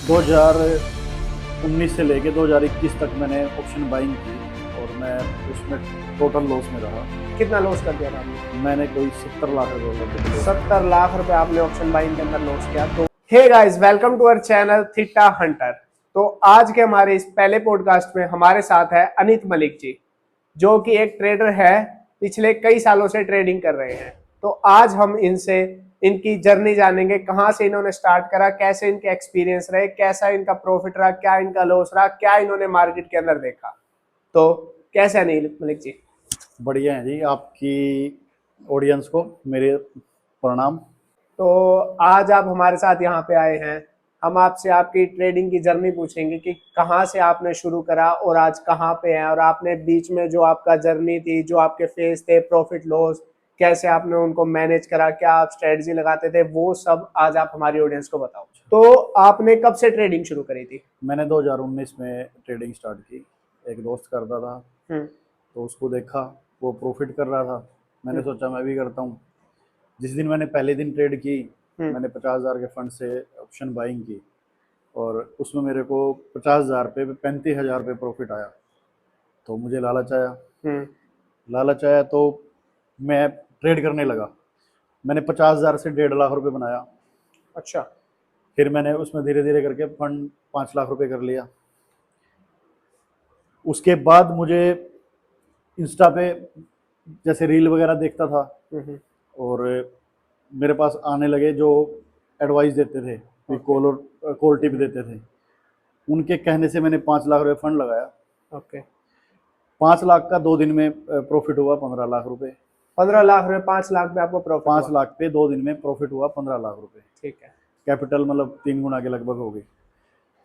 2019 से लेके 2021 तक मैंने ऑप्शन बाइंग की और मैं उसमें टोटल लॉस में रहा। कितना लॉस कर दिया था आपने? मैंने कोई 70 लाख रुपए 70 लाख रुपए आपने ऑप्शन बाइंग के अंदर लॉस किया। तो hey guys, welcome to our channel Theta Hunter. तो आज के हमारे इस पहले पॉडकास्ट में हमारे साथ है अनित मलिक जी, जो कि एक ट्रेडर है, पिछले कई सालों से ट्रेडिंग कर रहे हैं। तो आज हम इनसे इनकी जर्नी जानेंगे, कहाँ से इन्होंने स्टार्ट करा, कैसे इनके एक्सपीरियंस रहे, कैसा इनका प्रॉफिट रहा, क्या इनका लॉस रहा, क्या इन्होंने मार्केट के अंदर देखा। तो कैसे अनिल मलिक जी? बढ़िया है जी। आपकी ऑडियंस को मेरे प्रणाम। तो आज आप हमारे साथ यहाँ पे आए हैं, हम आपसे आपकी ट्रेडिंग की जर्नी पूछेंगे कि कहाँ से आपने शुरू करा और आज कहाँ पे हैं, और आपने बीच में जो आपका जर्नी थी, जो आपके फेज थे, प्रॉफिट लॉस, कैसे आपने उनको मैनेज करा, क्या आप स्ट्रेटजी लगाते थे, वो सब आज आप हमारी ऑडियंस को बताओ। तो आपने कब से ट्रेडिंग शुरू करी थी? मैंने 2019 में ट्रेडिंग स्टार्ट की। एक दोस्त करता था हम्म। तो उसको देखा, वो प्रॉफिट कर रहा था। मैंने हम्म। सोचा मैं भी करता हूँ। जिस दिन मैंने पहले दिन ट्रेड की, हम्म। मैंने 50,000 के फंड से ऑप्शन बाइंग की और उसमें मेरे को 50,000 पे 35,000 पे प्रॉफिट आया। तो मुझे लालच आया। हम्म। लालच आया तो मैं ट्रेड करने लगा। मैंने 50,000 से 1.5 लाख रुपए बनाया। अच्छा। फिर मैंने उसमें धीरे धीरे करके फंड 5 लाख रुपए कर लिया। उसके बाद मुझे इंस्टा पे जैसे रील वगैरह देखता था हम्म। और मेरे पास आने लगे जो एडवाइस देते थे, कोई ओके। कॉल टिप देते थे। उनके कहने से मैंने 5 लाख रुपए फंड लगाया। ओके। 5 लाख का 2 दिन में प्रॉफिट हुआ 15 लाख रुपए। 15 लाख रुपए 5 लाख में आपको प्रॉफिट पाँच हुआ? लाख पे 2 दिन में प्रॉफिट हुआ 15 लाख रुपए। ठीक है। कैपिटल मतलब 3 गुना के लगभग हो गई।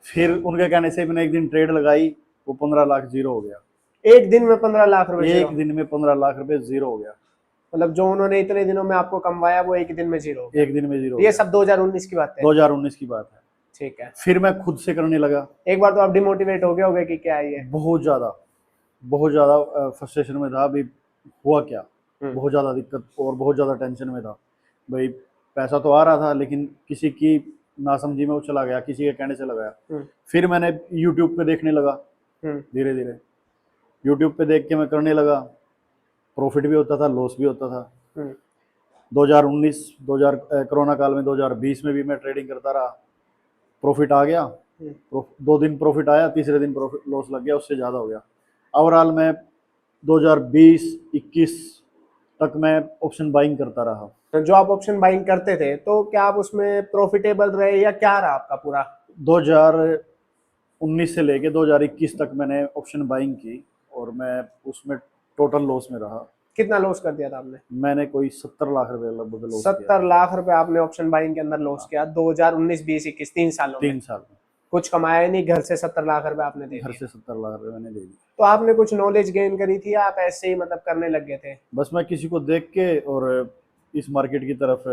फिर उनके कहने से मैंने एक दिन ट्रेड लगाई, वो 15 लाख जीरो हो गया। एक दिन में 15 लाख रुपए जीरो? एक दिन में 15 लाख रुपए जीरो हो गया। मतलब जो उन्होंने इतने दिनों में आपको कमवाया वो एक दिन में जीरो हो गया? एक दिन में जीरो हो ये गया। सब 2019 की बात है? 2019 की बात है। ठीक है। फिर मैं खुद से करने लगा। एक बार तो आप डिमोटिवेट हो गए होगे कि क्या है ये? बहुत ज़्यादा, बहुत ज़्यादा फ्रस्ट्रेशन में था। अभी हुआ क्या, हम्म। बहुत ज़्यादा दिक्कत और बहुत ज़्यादा टेंशन में था भाई। पैसा तो आ रहा था लेकिन किसी की नासमझी में वो चला गया, किसी के कहने से लगाया। हम्म। फिर मैंने यूट्यूब पे देखने लगा। हम्म। धीरे धीरे यूट्यूब पे देख के मैं करने लगा। प्रॉफिट भी होता था, लॉस भी होता था। हम्म। 2019 2000 कोरोना काल में 2020 में भी मैं ट्रेडिंग करता रहा। प्रॉफिट आ गया। हम्म। 2 दिन प्रॉफिट आया, तीसरे दिन प्रॉफिट लॉस लग गया, उससे ज़्यादा हो गया। ओवरऑल मैं 2020-21 तक मैं ऑप्शन बाइंग करता रहा। तो जो आप ऑप्शन बाइंग करते थे, तो क्या आप उसमें प्रॉफिटेबल रहे या क्या रहा आपका पूरा? 2019 से लेके 2021 तक मैंने ऑप्शन बाइंग की और मैं उसमें टोटल लॉस में रहा। कितना लॉस कर दिया था आपने? मैंने कोई 70 लाख रुपए लगभग लॉस किया। 70 लाख रुपए आपने ऑप्शन बाइंग के अंदर लॉस हाँ, किया 2019, 20, 21 3 सालों में? 3 साल में कुछ कमाया ही नहीं, घर से 70 लाख रुपए आपने दे घर दिए? से 70 लाख रुपए मैंने दे दी। तो आपने कुछ नॉलेज गेन करी थी या आप ऐसे ही मतलब करने लग गए थे? बस मैं किसी को देख के और इस मार्केट की तरफ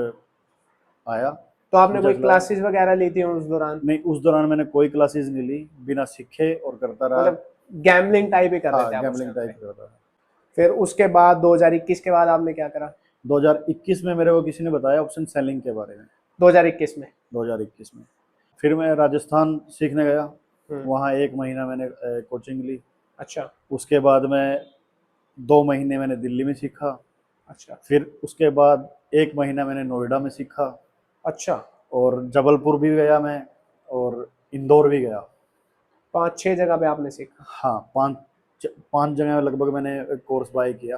आया। तो आपने मुझे कोई लगा, क्लासेस वगैरह ली थी उस दौरान? नहीं उस दौरान मैंने कोई क्लासेस नहीं ली, बिना सीखे और करता रहा। मतलब गैम्बलिंग टाइप ही कर रहे हाँ, थे आप उस गैम्बलिंग टाइम पे? टाइप करता था। फिर उसके बाद 2021 के बाद आपने क्या करा? 2021 में मेरे को किसी ने बताया ऑप्शन सेलिंग के बारे में। 2021 में? 2021 में फिर मैं राजस्थान सीखने गया। हम्म। वहाँ 1 महीना मैंने कोचिंग ली। अच्छा। उसके बाद मैं 2 महीने मैंने दिल्ली में सीखा। अच्छा। फिर उसके बाद 1 महीना मैंने नोएडा में सीखा अच्छा। और जबलपुर भी गया मैं और इंदौर भी गया। 5-6 जगह पे आपने सीखा? हाँ, 5 जगह लगभग मैंने कोर्स बाय किया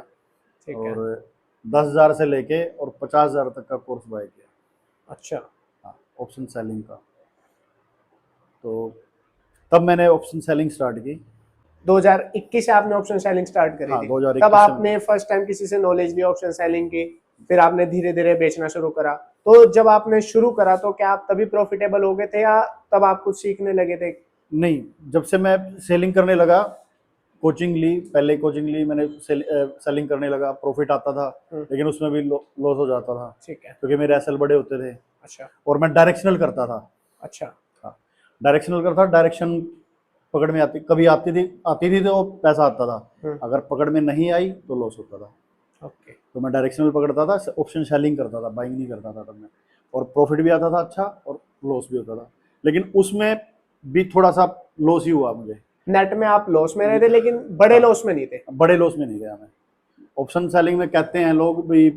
ठीक है। और 10,000 से लेके और 50,000 तक का कोर्स बाय किया। अच्छा। हाँ, ऑप्शन सेलिंग का। तो तब मैंने ऑप्शन सेलिंग स्टार्ट की। 2021 से आपने ऑप्शन सेलिंग स्टार्ट करी हाँ, थी? तब 2021 से। आपने फर्स्ट टाइम किसी से नॉलेज ली ऑप्शन सेलिंग की, फिर आपने धीरे धीरे बेचना शुरू करा। तो जब आपने शुरू करा तो क्या आप तभी प्रॉफिटेबल हो गए थे या तब आप कुछ सीखने लगे थे? नहीं, जब से मैं सेलिंग करने लगा, कोचिंग ली, पहले कोचिंग ली मैंने, सेलिंग करने लगा, प्रॉफिट आता था लेकिन उसमें भी लॉस हो जाता था ठीक है। क्योंकि मेरे एसएल बड़े होते थे। अच्छा। और मैं डायरेक्शनल करता था। अच्छा। हाँ, डायरेक्शनल करता, डायरेक्शन पकड़ में आती, कभी आती थी तो पैसा आता था। हम्म। अगर पकड़ में नहीं आई तो लॉस होता था। ओके। तो मैं डायरेक्शनल पकड़ता था, ऑप्शन सेलिंग करता था, बाइंग नहीं करता था तब मैं। और प्रॉफिट भी आता था अच्छा और लॉस भी होता था। लेकिन उसमें भी थोड़ा सा लॉस ही हुआ मुझे। नेट में आप लॉस में रहे थे लेकिन बड़े लॉस में नहीं थे। बड़े लॉस में नहीं गया मैं। ऑप्शन सेलिंग में कहते हैं लोग भी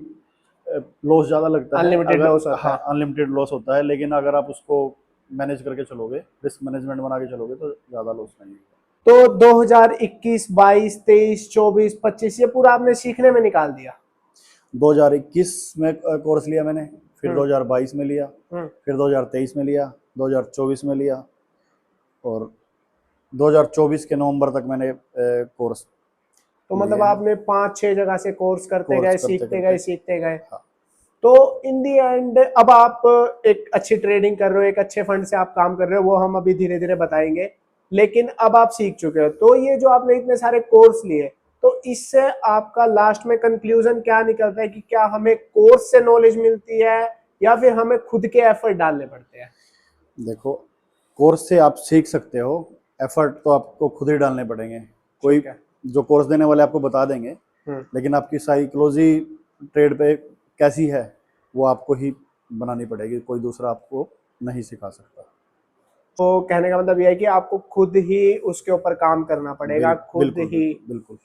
लॉस ज़्यादा लगता है, अनलिमिटेड अगर लॉस होता हाँ है। अनलिमिटेड लॉस होता है, लेकिन अगर आप उसको मैनेज करके चलोगे, रिस्क मैनेजमेंट बना के चलोगे तो ज़्यादा लॉस नहीं है। तो 2021, 22, 23, 24, 25 ये पूरा आपने सीखने में निकाल दिया। 2021 में कोर्स लिया मैंने, फिर हम्म। 2022 में लिया, हम्म। फिर 2023 में लिया, 2024 में लिया, और 2024 के नवंबर तक मैंने कोर्स तो मतलब लिए हैं। आपने 5-6 जगह से कोर्स करते कोर्स गए, करते सीखते करते गए, सीखते गए। हाँ। तो इन दी एंड अब आप एक अच्छी ट्रेडिंग कर रहे हो, एक अच्छे फंड से आप काम कर रहे हो, वो हम अभी धीरे धीरे बताएंगे। लेकिन अब आप सीख चुके हो, तो ये जो आपने इतने सारे कोर्स लिए, तो इससे आपका लास्ट में कंक्लूजन क्या निकलता है कि क्या हमें कोर्स से नॉलेज मिलती है या फिर हमें खुद के एफर्ट डालने पड़ते हैं? देखो, कोर्स से आप सीख सकते हो, एफर्ट तो आपको खुद ही डालने पड़ेंगे। कोई ठीक है। जो कोर्स देने वाले आपको बता देंगे, लेकिन आपकी साइकोलॉजी ट्रेड पे कैसी है वो आपको ही बनानी पड़ेगी, कोई दूसरा आपको नहीं सिखा सकता। तो कहने का मतलब यह है कि आपको खुद ही उसके ऊपर काम करना पड़ेगा, खुद बिल्कुल ही बिल्कुल बिल्कुल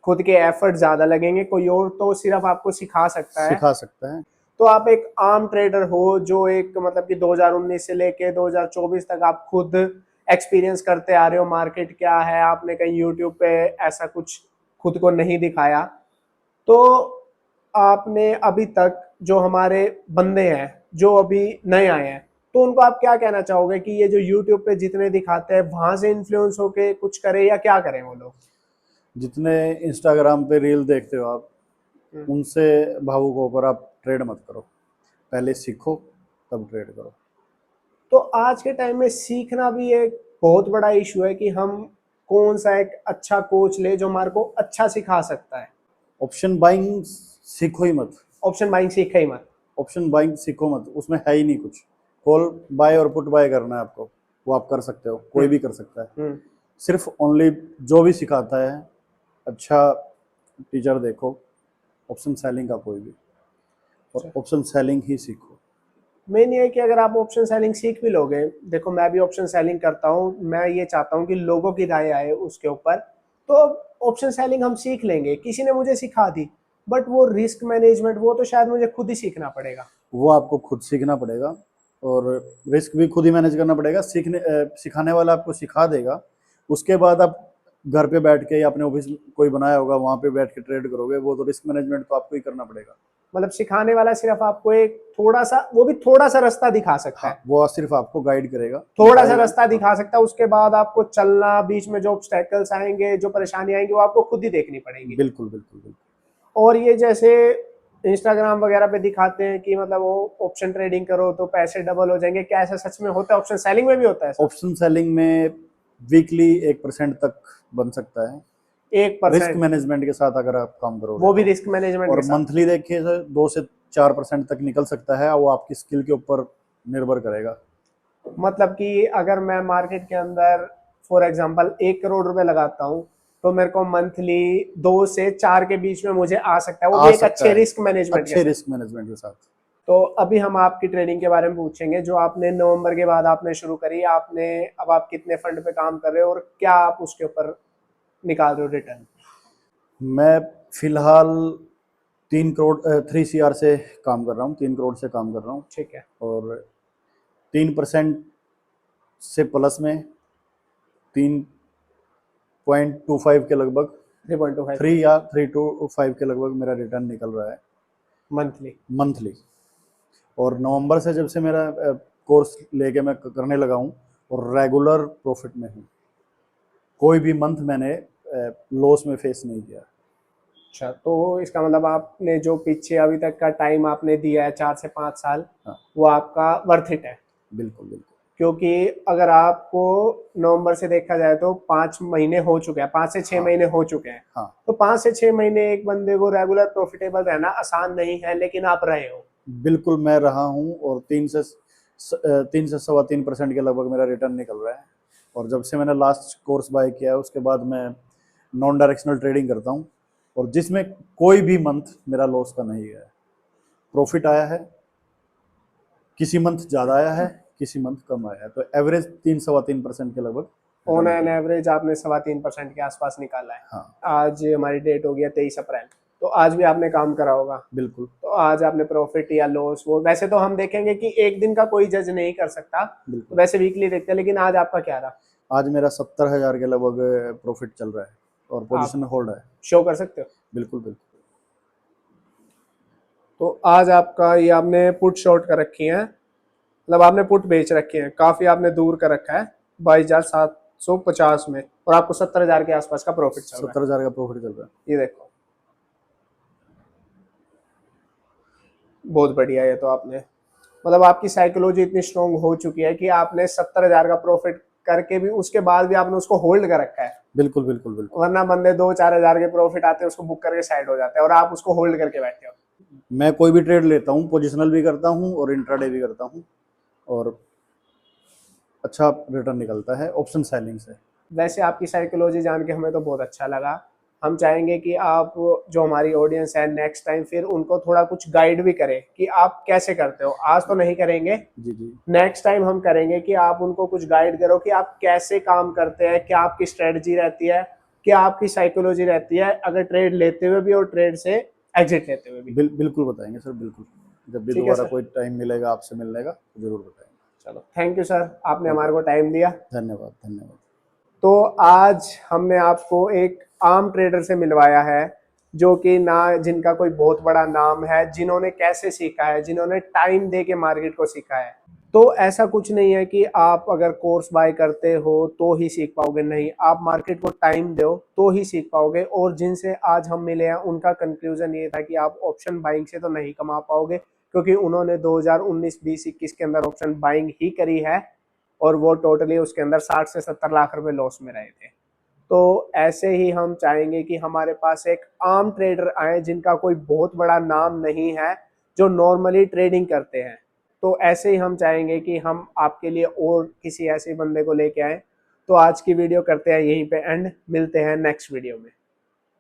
खुद के एफर्ट ज्यादा लगेंगे, कोई और तो सिर्फ आपको सिखा सकता है। सिखा सकता है। तो आप एक आम ट्रेडर हो जो एक मतलब कि 2019 से लेके 2024 तक आप खुद एक्सपीरियंस करते आ रहे हो, मार्केट क्या है, आपने कहीं यूट्यूब पे ऐसा कुछ खुद को नहीं दिखाया। तो आपने अभी तक जो हमारे बंदे हैं जो अभी नए आए हैं, तो उनको आप क्या कहना चाहोगे कि ये जो यूट्यूब पे जितने दिखाते हैं वहां से इन्फ्लुएंस होके कुछ करें या क्या करें वो लोग? जितने इंस्टाग्राम पे रील देखते हो आप, हम्म। उनसे भावुक होकर आप ट्रेड मत करो, पहले सीखो तब ट्रेड करो। तो आज के टाइम में सीखना भी एक बहुत बड़ा इशू है कि हम कौन सा एक अच्छा कोच ले जो हमारे को अच्छा सिखा सकता है। ऑप्शन बाइंग सीखो ही मत। ऑप्शन बाइंग सीखे ही मत। ऑप्शन बाइंग सीखो मत, उसमें है ही नहीं कुछ। कॉल बाय और पुट बाय करना है आपको, वो आप कर सकते हो, कोई भी कर सकता है। हम्म। सिर्फ ओनली जो भी सिखाता है अच्छा टीचर देखो, ऑप्शन सेलिंग का कोई भी, और ऑप्शन सेलिंग ही सीखो। मेन ये है कि अगर आप ऑप्शन सेलिंग सीख भी लोगे, देखो मैं भी ऑप्शन सेलिंग करता हूँ, मैं ये चाहता हूँ कि लोगों की राय आए उसके ऊपर। तो ऑप्शन सेलिंग हम सीख लेंगे, किसी ने मुझे सिखा दी, बट वो रिस्क मैनेजमेंट वो तो शायद मुझे खुद ही सीखना पड़ेगा। वो आपको खुद सीखना पड़ेगा, और रिस्क भी खुद ही मैनेज करना पड़ेगा। सिखाने वाला आपको सिखा देगा, उसके बाद आप घर पे बैठ के या अपने ऑफिस कोई बनाया होगा वहाँ पे बैठ के ट्रेड करोगे, वो तो रिस्क मैनेजमेंट तो आपको ही करना पड़ेगा। मतलब सिखाने वाला सिर्फ आपको एक थोड़ा सा, वो भी थोड़ा सा रास्ता दिखा सकता है। हाँ, वो सिर्फ आपको गाइड करेगा, थोड़ा सा रास्ता दिखा सकता है, उसके बाद आपको चलना, बीच में जो ऑब्स्टेकल्स आएंगे, जो परेशानी आएंगी, वो आपको खुद ही देखनी पड़ेगी। बिल्कुल बिल्कुल बिल्कुल। और ये जैसे इंस्टाग्राम वगैरह पे दिखाते हैं कि मतलब वो ऑप्शन ट्रेडिंग करो तो पैसे डबल हो जाएंगे, क्या ऐसा सच में होता है? ऑप्शन सेलिंग में भी होता है? ऑप्शन सेलिंग में वीकली 1% तक बन सकता है, 1%? रिस्क मैनेजमेंट के साथ अगर आप काम करोगे वो भी तो। रिस्क मैनेजमेंट और के साथ? मंथली देखिए तो 2 से 4% तक निकल सकता है, वो आपकी स्किल के ऊपर निर्भर करेगा। मतलब कि अगर मैं मार्केट के अंदर फॉर एग्जांपल 1 करोड़ रुपए लगाता हूँ, तो मेरे को मंथली 2 से 4 के बीच में मुझे आ सकता है, वो आ भी एक सकता अच्छे है, रिस्क मैनेजमेंट के अच्छे साथ। रिस्क मैनेजमेंट के साथ। तो अभी हम आपकी ट्रेडिंग के बारे में पूछेंगे, जो आपने नवंबर के बाद आपने शुरू करी, आपने अब आप कितने फंड पे काम कर रहे हो और क्या आप उसके ऊपर निकाल रहे हो रिटर्न? मैं फिलहाल 3 CR से काम कर रहा हूँ, 3 करोड़ से काम कर रहा हूँ। ठीक है। और 3% से प्लस में 3.25 के लगभग, 3.25 3 या 3 to 5 के लगभग मेरा रिटर्न निकल रहा है मंथली? मंथली। और नवंबर से जब से मेरा कोर्स लेके मैं करने लगा हूँ और रेगुलर प्रॉफिट में हूँ, कोई भी मंथ मैंने लॉस में फेस नहीं किया। अच्छा, तो इसका मतलब आपने जो पीछे अभी तक का टाइम आपने दिया है 4 से 5 साल, हाँ, वो आपका वर्थ इट है। बिल्कुल बिल्कुल। क्योंकि अगर आपको नवंबर से देखा जाए तो 5 महीने हो चुके हैं, 5 से 6 हाँ महीने हो चुके हैं। हाँ, तो 5 से 6 महीने एक बंदे को रेगुलर प्रॉफिटेबल रहना आसान नहीं है, लेकिन आप रहे हो। बिल्कुल मैं रहा हूँ, और 3 से 3.25% के लगभग मेरा रिटर्न निकल रहा है। और जब से मैंने लास्ट कोर्स बाय किया है उसके बाद मैं नॉन डायरेक्शनल ट्रेडिंग करता हूँ, और जिसमें कोई भी मंथ मेरा लॉस का नहीं गया है। प्रॉफिट आया है, किसी मंथ ज़्यादा आया है, किसी मंथ कम आया है, तो एवरेज 3-3.25% के लगभग ऑन एन एवरेज आपने 3.25% के आसपास निकाला है। हाँ आज हमारी डेट हो गया 23 अप्रैल, तो आज भी आपने काम करा होगा। बिल्कुल तो आज आपने प्रॉफिट या लॉस, वो वैसे तो हम देखेंगे कि एक दिन का कोई जज नहीं कर सकता, बिल्कुल। वैसे वीकली देखते हैं, लेकिन आज आपका क्या रहा? आज मेरा 70,000 के लगभग प्रॉफिट चल रहा है और पोजीशन में होल्ड है। शो कर सकते हो? बिल्कुल बिल्कुल। तो आज आपका ये आपने पुट शॉर्ट कर रखी है, मतलब आपने पुट बेच रखे हैं, काफी आपने दूर कर रखा है 22,750 में, और आपको 70,000 के आसपास का प्रॉफिट चल रहा है। 70,000 का प्रॉफिट चल रहा है। ये देखो, बहुत बढ़िया। ये तो आपने, मतलब आपकी साइकोलॉजी इतनी स्ट्रांग हो चुकी है कि आपने 70,000 का प्रॉफिट करके भी उसके बाद भी आपने उसको होल्ड कर रखा है। बिल्कुल बिल्कुल बिल्कुल। वरना बंदे 2-4 हजार के प्रॉफिट आते हैं, उसको बुक करके साइड हो जाते हैं, और आप उसको होल्ड करके बैठे हो। मैं कोई भी ट्रेड लेता हूँ, पोजिशनल भी करता हूँ और इंट्राडे भी करता हूँ, और अच्छा रिटर्न निकलता है ऑप्शन सेलिंग से। वैसे आपकी साइकोलॉजी जान के हमें तो बहुत अच्छा लगा। हम चाहेंगे कि आप, जो हमारी ऑडियंस है, नेक्स्ट टाइम फिर उनको थोड़ा कुछ गाइड भी करें कि आप कैसे करते हो। आज तो नहीं करेंगे, जी जी। नेक्स्ट टाइम हम करेंगे कि आप उनको कुछ गाइड करो कि आप कैसे काम करते हैं, क्या आपकी स्ट्रेटजी रहती है, क्या आपकी साइकोलॉजी रहती है, अगर ट्रेड लेते हुए भी और ट्रेड से एग्जिट लेते हुए भी। बिल्कुल बताएंगे सर, बिल्कुल। जब भी ठीक है दोबारा सर, कोई टाइम मिलेगा आपसे मिलने का तो जरूर बताएंगे। चलो थैंक यू सर, आपने हमारे को टाइम दिया। धन्यवाद धन्यवाद। तो आज हमने आपको एक आम ट्रेडर से मिलवाया है, जो कि ना जिनका कोई बहुत बड़ा नाम है, जिन्होंने कैसे सीखा है, जिन्होंने टाइम दे के मार्केट को सीखा है। तो ऐसा कुछ नहीं है कि आप अगर कोर्स बाय करते हो तो ही सीख पाओगे, नहीं, आप मार्केट को टाइम दो तो ही सीख पाओगे। और जिनसे आज हम मिले हैं उनका कंक्लूजन ये था कि आप ऑप्शन बाइंग से तो नहीं कमा पाओगे, क्योंकि उन्होंने 2019, 20, 21 के अंदर ऑप्शन बाइंग ही करी है, और वो टोटली उसके अंदर 60 से 70 लाख रुपए लॉस में रहे थे। तो ऐसे ही हम चाहेंगे कि हमारे पास एक आम ट्रेडर आए जिनका कोई बहुत बड़ा नाम नहीं है, जो नॉर्मली ट्रेडिंग करते हैं। तो ऐसे ही हम चाहेंगे कि हम आपके लिए और किसी ऐसे बंदे को लेके आए। तो आज की वीडियो करते हैं यहीं पे एंड, मिलते हैं नेक्स्ट वीडियो में।